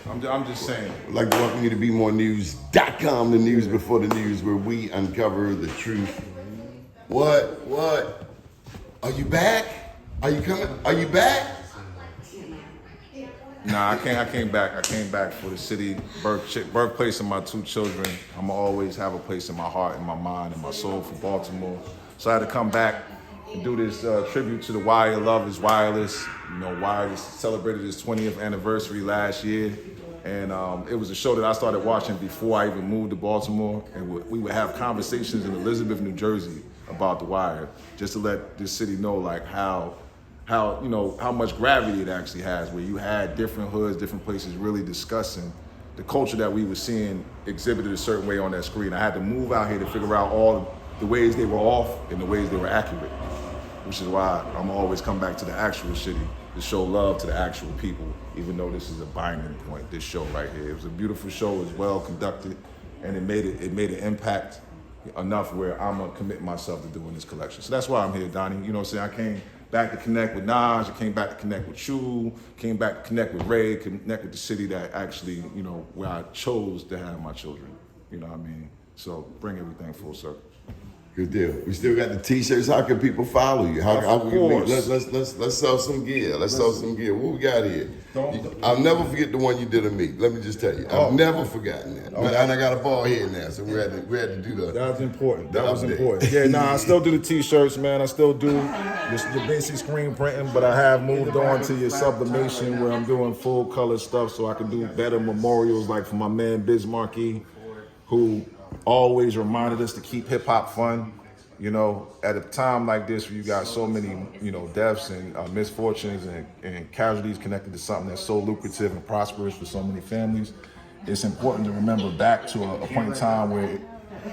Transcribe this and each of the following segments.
I'm just saying. I'd like to welcome you to BeMoreNews.com, the news before the news, where we uncover the truth. What? Are you back? Are you coming? Are you back? Nah, I came back. I came back for the city, birthplace of my two children. I'm gonna always have a place in my heart, in my mind, and my soul for Baltimore. So I had to come back and do this tribute to the Wire. Love is Wireless. You know, Wireless celebrated its 20th anniversary last year. And it was a show that I started watching before I even moved to Baltimore. And we would have conversations in Elizabeth, New Jersey about the Wire, just to let this city know like how much gravity it actually has, where you had different hoods, different places really discussing the culture that we were seeing exhibited a certain way on that screen. I had to move out here to figure out all the ways they were off and the ways they were accurate, which is why I'm always come back to the actual city to show love to the actual people, even though this is a binding point, this show right here. It was a beautiful show, it was well conducted, and it made an impact enough where I'm gonna commit myself to doing this collection. So that's why I'm here, Donnie. You know what I'm saying? I came back to connect with Naj, I came back to connect with you, came back to connect with Ray, connect with the city that actually, you know, where I chose to have my children. You know what I mean? So bring everything full circle. Good deal. We still got the T-shirts. How can people follow you? Let's sell some gear. Let's sell some gear. What we got here? I'll never forget the one you did of me. Let me just tell you, I've never forgotten that. And I got a ball head now, so we had to do the. That was important. That was important. Yeah, I still do the T-shirts, man. I still do the basic screen printing, but I have moved on to your sublimation where I'm doing full color stuff, so I can do better memorials, like for my man Biz Markie, who always reminded us to keep hip hop fun. You know, at a time like this where you got so many, you know, deaths and misfortunes and casualties connected to something that's so lucrative and prosperous for so many families, it's important to remember back to a point in time where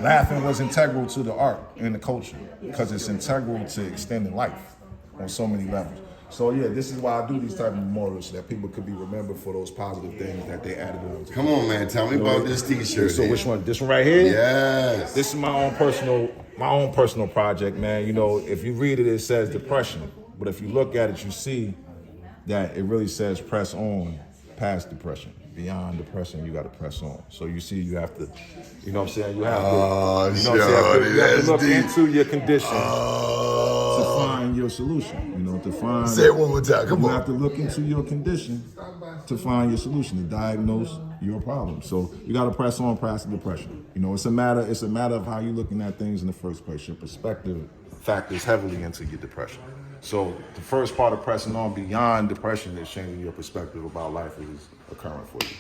laughing was integral to the art and the culture, because it's integral to extending life on so many levels. So yeah, this is why I do these type of memorials, so that people could be remembered for those positive things that they added on. Come on, man, tell me about this T-shirt. So which one? This one right here? Yes. This is my own personal project, man. You know, if you read it, it says depression, but if you look at it, you see that it really says press on past depression. Beyond depression, you got to press on. So you see, you have to, you know what I'm saying? You have to, you have to look into your condition to find your solution. You know, to find. Say it one more time. Come on. You have to look into your condition to find your solution, to diagnose your problem. So you got to press on past the depression. You know, it's a matter of how you're looking at things in the first place. Your perspective factors heavily into your depression. So the first part of pressing on beyond depression is changing your perspective about life as it's occurring for you.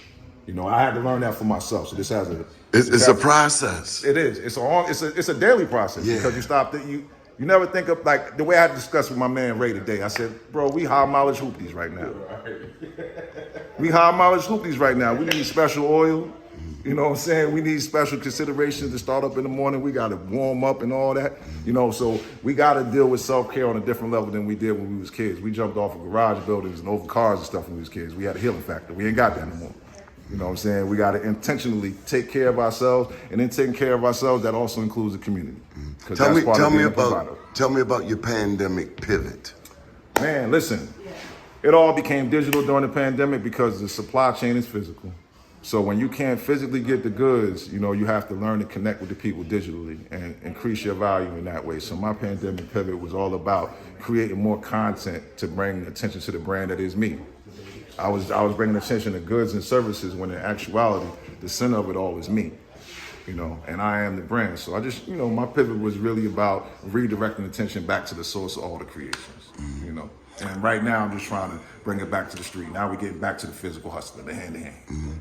You know, I had to learn that for myself. So this has a it's a process. It is. It's a daily process, because you stop that you never think of, like the way I discussed with my man Ray today. I said, bro, we high mileage hoopties right now. We high mileage hoopties right now. We need special oil. You know what I'm saying? We need special considerations to start up in the morning. We got to warm up and all that. You know, so we got to deal with self-care on a different level than we did when we was kids. We jumped off of garage buildings and over cars and stuff when we was kids. We had a healing factor. We ain't got that anymore. You know what I'm saying? We got to intentionally take care of ourselves, and in taking care of ourselves, that also includes the community. Tell me about your pandemic pivot. Man, listen, it all became digital during the pandemic because the supply chain is physical. So when you can't physically get the goods, you know, you have to learn to connect with the people digitally and increase your value in that way. So my pandemic pivot was all about creating more content to bring attention to the brand that is me. I was bringing attention to goods and services when in actuality, the center of it all is me, you know, and I am the brand. So I just, you know, my pivot was really about redirecting attention back to the source of all the creations, you know. And right now I'm just trying to bring it back to the street. Now we're getting back to the physical hustling, the hand to hand.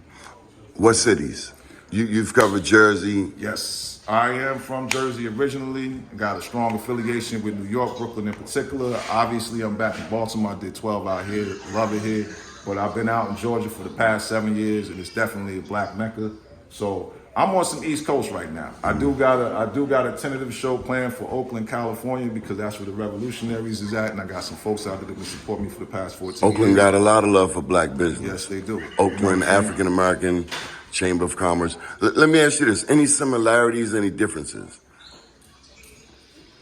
What cities? You've covered Jersey. Yes, I am from Jersey originally. Got a strong affiliation with New York, Brooklyn in particular. Obviously, I'm back in Baltimore. I did 12 out here, love it here. But I've been out in Georgia for the past 7 years, and it's definitely a black mecca. So I'm on some East Coast right now. I do got a tentative show planned for Oakland, California, because that's where the Revolutionaries is at, and I got some folks out there that can support me for the past 14 years. Oakland got a lot of love for black business. Yes, they do. Oakland, African American Chamber of Commerce. Let me ask you this: any similarities, any differences?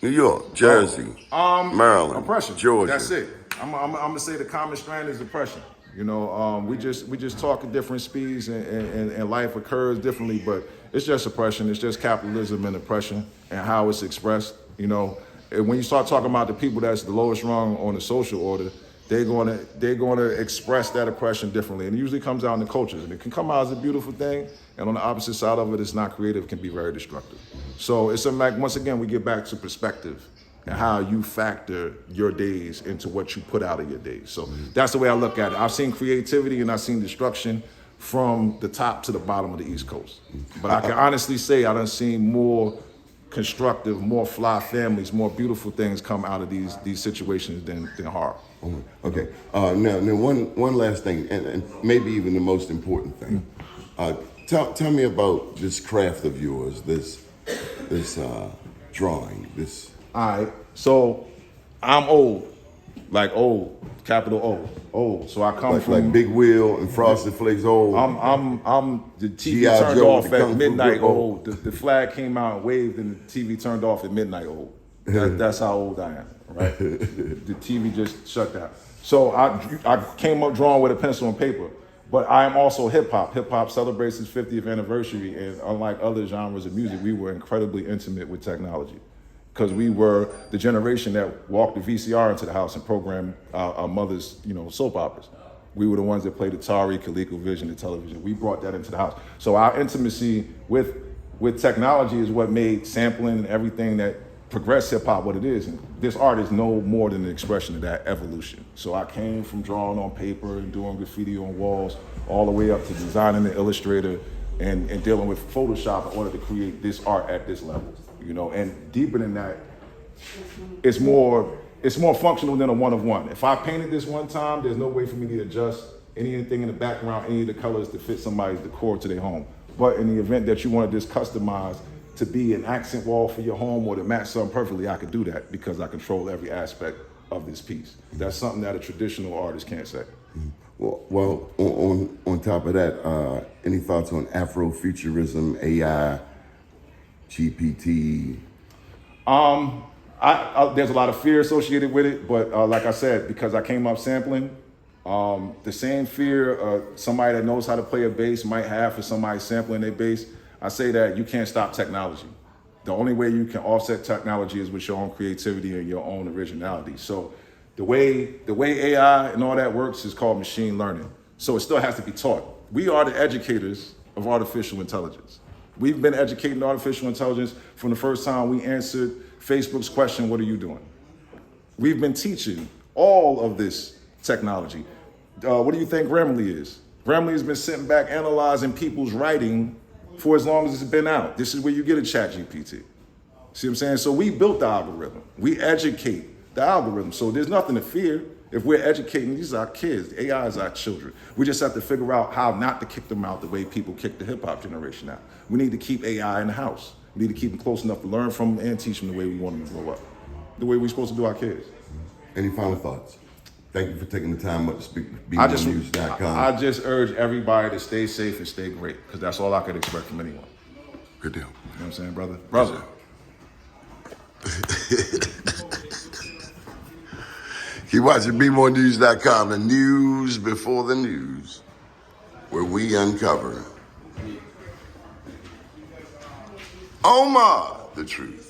New York, Jersey, Maryland, oppression. Georgia. That's it. I'm gonna say the common strand is oppression. You know, we just talk at different speeds, and life occurs differently. But it's just oppression. It's just capitalism and oppression and how it's expressed. You know, and when you start talking about the people that's the lowest rung on the social order, they're gonna express that oppression differently, and it usually comes out in the cultures, and it can come out as a beautiful thing, and on the opposite side of it, it's not creative, it can be very destructive. So it's once again we get back to perspective and how you factor your days into what you put out of your days. So that's the way I look at it. I've seen creativity and I've seen destruction from the top to the bottom of the East Coast, but I can honestly say I done seen more constructive, more fly families, more beautiful things come out of these situations than horror. Okay. Now one last thing, and maybe even the most important thing. Tell me about this craft of yours, this drawing. This. All right. So I'm old, like old, capital O, old. So I come from like Big Wheel and Frosted Flakes old. I'm the TV G.I. turned Joe off at midnight old. The flag came out and waved, and the TV turned off at midnight old. That's how old I am, right? The TV just shut down. So I came up drawing with a pencil and paper, but I am also hip hop. Hip hop celebrates its 50th anniversary, and unlike other genres of music, we were incredibly intimate with technology, because we were the generation that walked the VCR into the house and programmed our mother's, soap operas. We were the ones that played Atari, ColecoVision, the television. We brought that into the house. So our intimacy with technology is what made sampling and everything that progressed hip hop what it is. And this art is no more than an expression of that evolution. So I came from drawing on paper and doing graffiti on walls, all the way up to designing the Illustrator and dealing with Photoshop in order to create this art at this level. And deeper than that, it's more functional than a one of one. If I painted this one time, there's no way for me to adjust anything in the background, any of the colors to fit somebody's decor to their home. But in the event that you want to just customize to be an accent wall for your home or to match something perfectly, I could do that because I control every aspect of this piece. That's something that a traditional artist can't say. Well, on top of that, any thoughts on Afrofuturism, AI, GPT? There's a lot of fear associated with it, but like I said, because I came up sampling, the same fear somebody that knows how to play a bass might have for somebody sampling their bass, I say that you can't stop technology. The only way you can offset technology is with your own creativity and your own originality. So the way AI and all that works is called machine learning. So it still has to be taught. We are the educators of artificial intelligence. We've been educating artificial intelligence from the first time we answered Facebook's question, "What are you doing?" We've been teaching all of this technology. What do you think Grammarly is? Grammarly has been sitting back analyzing people's writing for as long as it's been out. This is where you get a chat GPT. See what I'm saying? So we built the algorithm. We educate the algorithm. So there's nothing to fear. If we're educating, these are our kids. AI is our children. We just have to figure out how not to kick them out the way people kick the hip hop generation out. We need to keep AI in the house. We need to keep them close enough to learn from them and teach them the way we want them to grow up, the way we're supposed to do our kids. Any final thoughts? Thank you for taking the time out to speak with BeOneNews.com. I just urge everybody to stay safe and stay great, because that's all I could expect from anyone. Good deal. You know what I'm saying, brother? Brother. Keep watching BeOneNews.com, the news before the news, where we uncover Omar the truth.